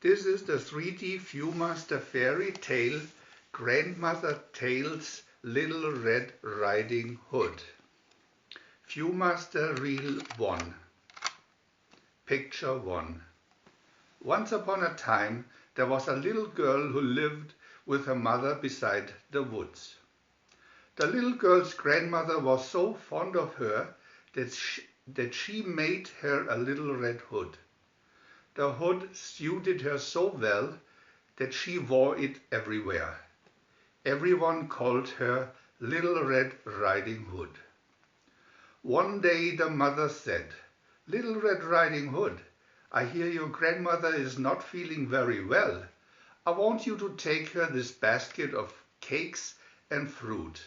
This is the 3D VIEW-MASTER fairy tale Grandmother Tale's Little Red Riding Hood. VIEW-MASTER Reel 1. Picture 1. Once upon a time there was a little girl who lived with her mother beside the woods. The little girl's grandmother was so fond of her that she made her a little red hood. The hood suited her so well that she wore it everywhere. Everyone called her Little Red Riding Hood. One day the mother said, "Little Red Riding Hood, I hear your grandmother is not feeling very well. I want you to take her this basket of cakes and fruit.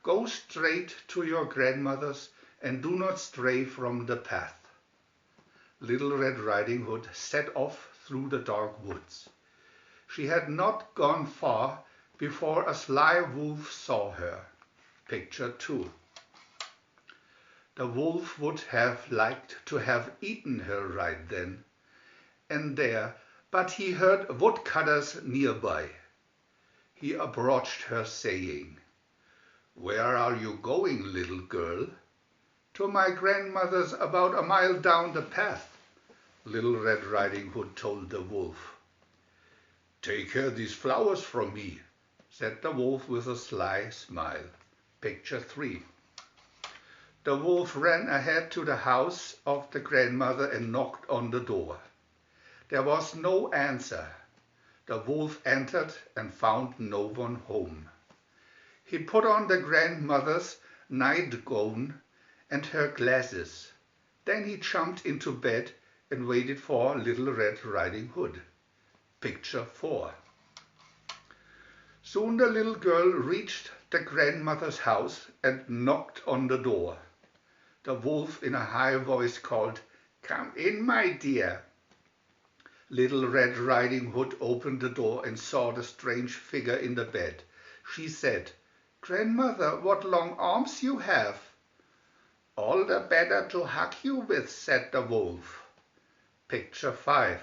Go straight to your grandmother's and do not stray from the path." Little Red Riding Hood set off through the dark woods. She had not gone far before a sly wolf saw her. Picture 2. The wolf would have liked to have eaten her right then and there, but he heard woodcutters nearby. He approached her saying, "Where are you going, little girl?" "To my grandmother's about a mile down the path," Little Red Riding Hood told the wolf. "Take her these flowers from me," said the wolf with a sly smile. Picture 3. The wolf ran ahead to the house of the grandmother and knocked on the door. There was no answer. The wolf entered and found no one home. He put on the grandmother's nightgown and her glasses. Then he jumped into bed and waited for Little Red Riding Hood. Picture 4. Soon the little girl reached the grandmother's house and knocked on the door. The wolf in a high voice called, "Come in, my dear." Little Red Riding Hood opened the door and saw the strange figure in the bed. She said, "Grandmother, what long arms you have." "All the better to hug you with," said the wolf. Picture 5.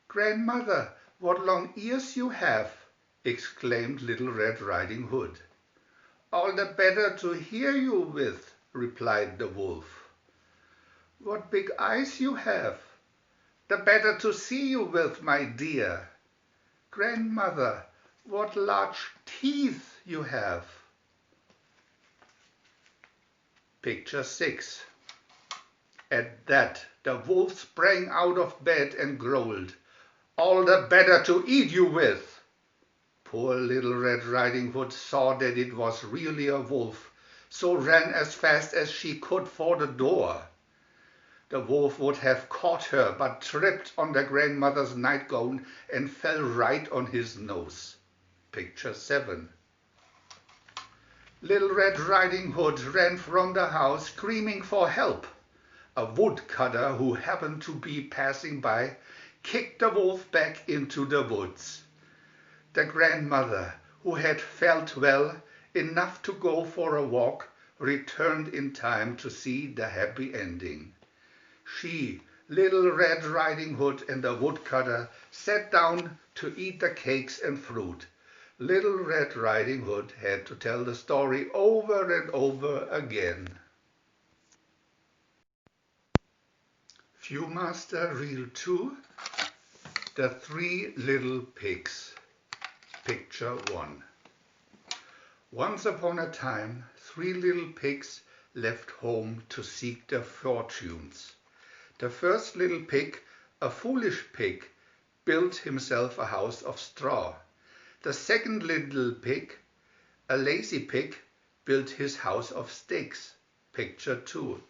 "Grandmother, what long ears you have," exclaimed Little Red Riding Hood. "All the better to hear you with," replied the wolf. "What big eyes you have." "The better to see you with, my dear." "Grandmother, what large teeth you have." Picture 6. At that, the wolf sprang out of bed and growled, "All the better to eat you with." Poor Little Red Riding Hood saw that it was really a wolf, so ran as fast as she could for the door. The wolf would have caught her, but tripped on the grandmother's nightgown and fell right on his nose. Picture 7. Little Red Riding Hood ran from the house screaming for help. A woodcutter who happened to be passing by kicked the wolf back into the woods. The grandmother, who had felt well enough to go for a walk, returned in time to see the happy ending. She, Little Red Riding Hood, and the woodcutter sat down to eat the cakes and fruit. Little Red Riding Hood had to tell the story over and over again. VIEW-MASTER Reel 2. The 3 Little Pigs. Picture 1. Once upon a time, 3 little pigs left home to seek their fortunes. The first little pig, a foolish pig, built himself a house of straw. The second little pig, a lazy pig, built his house of sticks. Picture 2.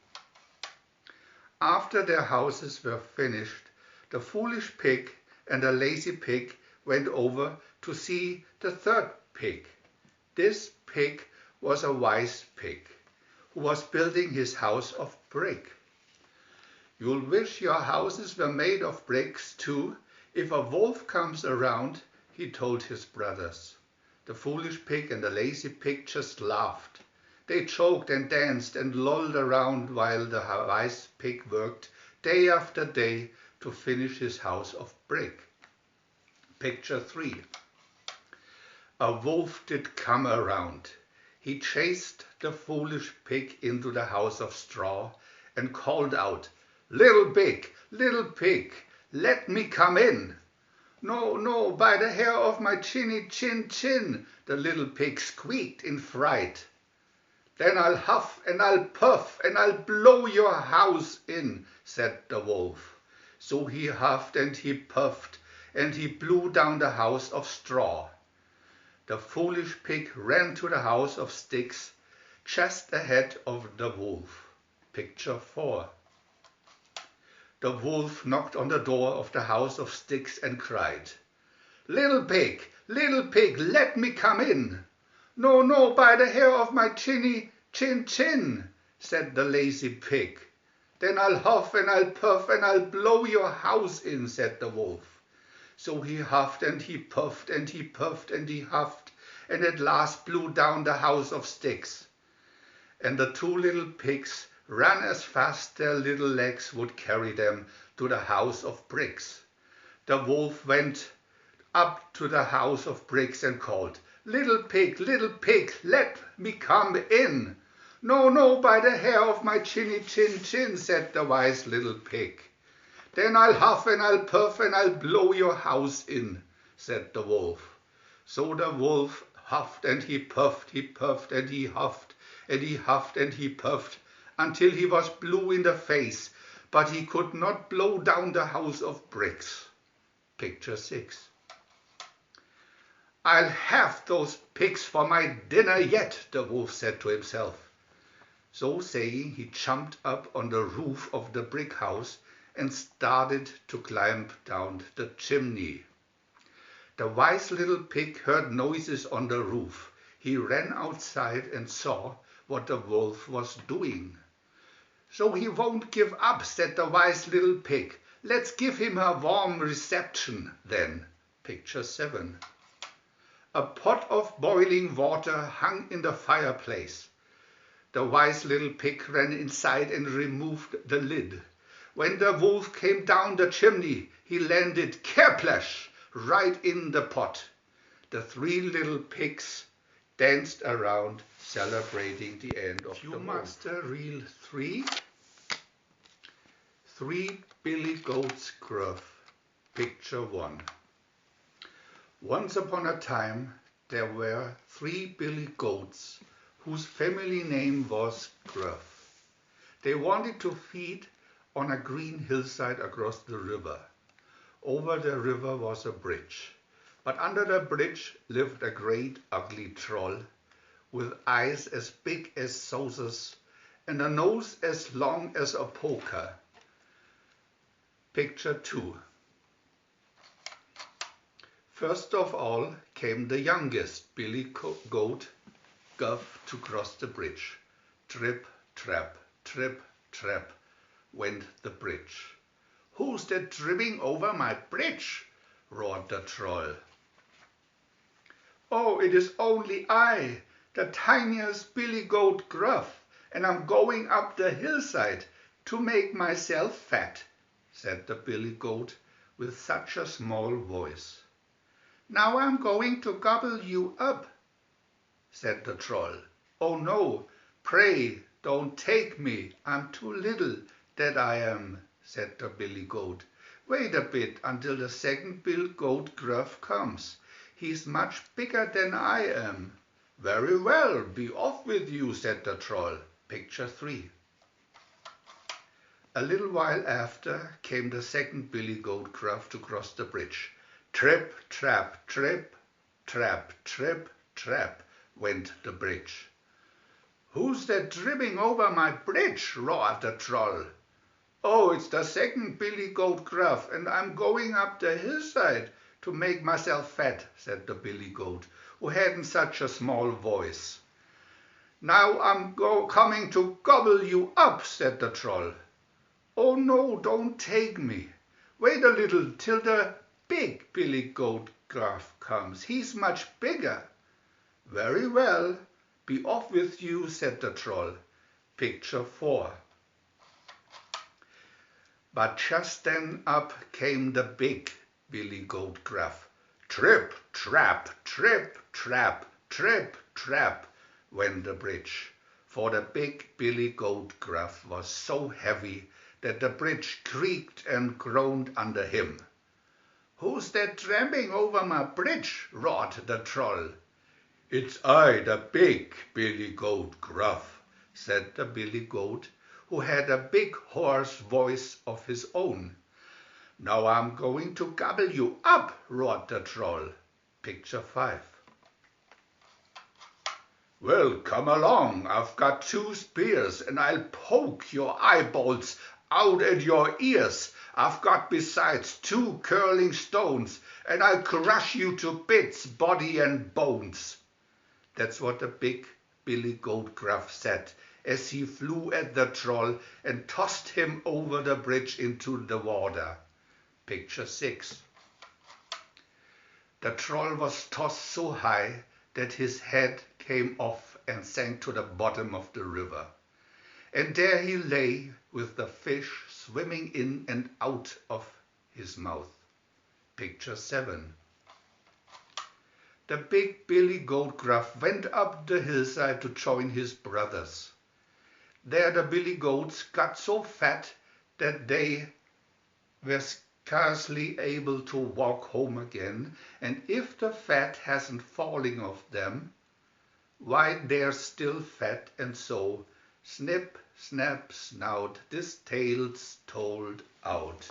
After their houses were finished, the foolish pig and the lazy pig went over to see the third pig. This pig was a wise pig, who was building his house of brick. "You'll wish your houses were made of bricks too, if a wolf comes around," he told his brothers. The foolish pig and the lazy pig just laughed. They joked and danced and lolled around while the wise pig worked day after day to finish his house of brick. Picture 3. A wolf did come around. He chased the foolish pig into the house of straw and called out, little pig, let me come in." "No, no, by the hair of my chinny chin chin," the little pig squeaked in fright. "Then I'll huff and I'll puff and I'll blow your house in," said the wolf. So he huffed and he puffed and he blew down the house of straw. The foolish pig ran to the house of sticks just ahead of the wolf. Picture 4. The wolf knocked on the door of the house of sticks and cried, little pig, let me come in." "No, no, by the hair of my chinny chin chin," said the lazy pig. "Then I'll huff and I'll puff and I'll blow your house in," said the wolf. So he huffed and he puffed and he puffed and he huffed and at last blew down the house of sticks. And the two little pigs ran as fast their little legs would carry them to the house of bricks. The wolf went up to the house of bricks and called, little pig, let me come in." "No, no, by the hair of my chinny chin chin," said the wise little pig. "Then I'll huff and I'll puff and I'll blow your house in," said the wolf. So the wolf huffed and he puffed and he huffed and he huffed and he puffed until he was blue in the face, but he could not blow down the house of bricks. Picture 6. "I'll have those pigs for my dinner yet," the wolf said to himself. So saying, he jumped up on the roof of the brick house and started to climb down the chimney. The wise little pig heard noises on the roof. He ran outside and saw what the wolf was doing. "So he won't give up," said the wise little pig. "Let's give him a warm reception then." Picture 7. A pot of boiling water hung in the fireplace. The wise little pig ran inside and removed the lid. When the wolf came down the chimney, he landed kerplash right in the pot. The three little pigs danced around, celebrating the end of the VIEW-MASTER Reel 3. 3 Billy Goats Gruff. Picture 1. Once upon a time there were 3 billy goats whose family name was Gruff. They wanted to feed on a green hillside across the river. Over the river was a bridge, but under the bridge lived a great ugly troll with eyes as big as saucers and a nose as long as a poker. Picture 2. First of all came the youngest billy goat, Gruff, to cross the bridge. Trip, trap, went the bridge. "Who's that tripping over my bridge?" roared the troll. "Oh, it is only I, the tiniest billy goat Gruff, and I'm going up the hillside to make myself fat," said the billy goat with such a small voice. "Now I'm going to gobble you up," said the troll. "Oh no, pray don't take me, I'm too little, that I am," said the billy goat. "Wait a bit until the second billy goat Gruff comes. He's much bigger than I am." "Very well, be off with you," said the troll. Picture 3. A little while after came the second billy goat Gruff to cross the bridge. Trip, trap, went the bridge. "Who's that tripping over my bridge?" roared the troll. "Oh, it's the second billy goat Gruff, and I'm going up the hillside to make myself fat," said the billy goat, who hadn't such a small voice. "Now I'm coming to gobble you up," said the troll. "Oh no, don't take me. Wait a little till the big billy goat Gruff comes. He's much bigger." "Very well, be off with you," said the troll. Picture 4. But just then up came the big billy goat Gruff. Trip, trap, trip, trap, trip, trap, went the bridge. For the big billy goat Gruff was so heavy that the bridge creaked and groaned under him. "Who's that tramping over my bridge?" roared the troll. "It's I, the big billy goat Gruff," said the billy goat, who had a big hoarse voice of his own. "Now I'm going to gobble you up," roared the troll. Picture 5. "Well, come along, I've got 2 spears, and I'll poke your eyeballs out at your ears. I've got besides 2 curling stones, and I'll crush you to bits, body and bones." That's what the big billy goat Gruff said as he flew at the troll and tossed him over the bridge into the water. Picture 6. The troll was tossed so high that his head came off and sank to the bottom of the river. And there he lay with the fish swimming in and out of his mouth. Picture 7. The big billy goat Gruff went up the hillside to join his brothers. There the billy goats got so fat that they were scarcely able to walk home again, and if the fat hasn't fallen off them, why they're still fat, and so snip, snap, snout, this tale's told out.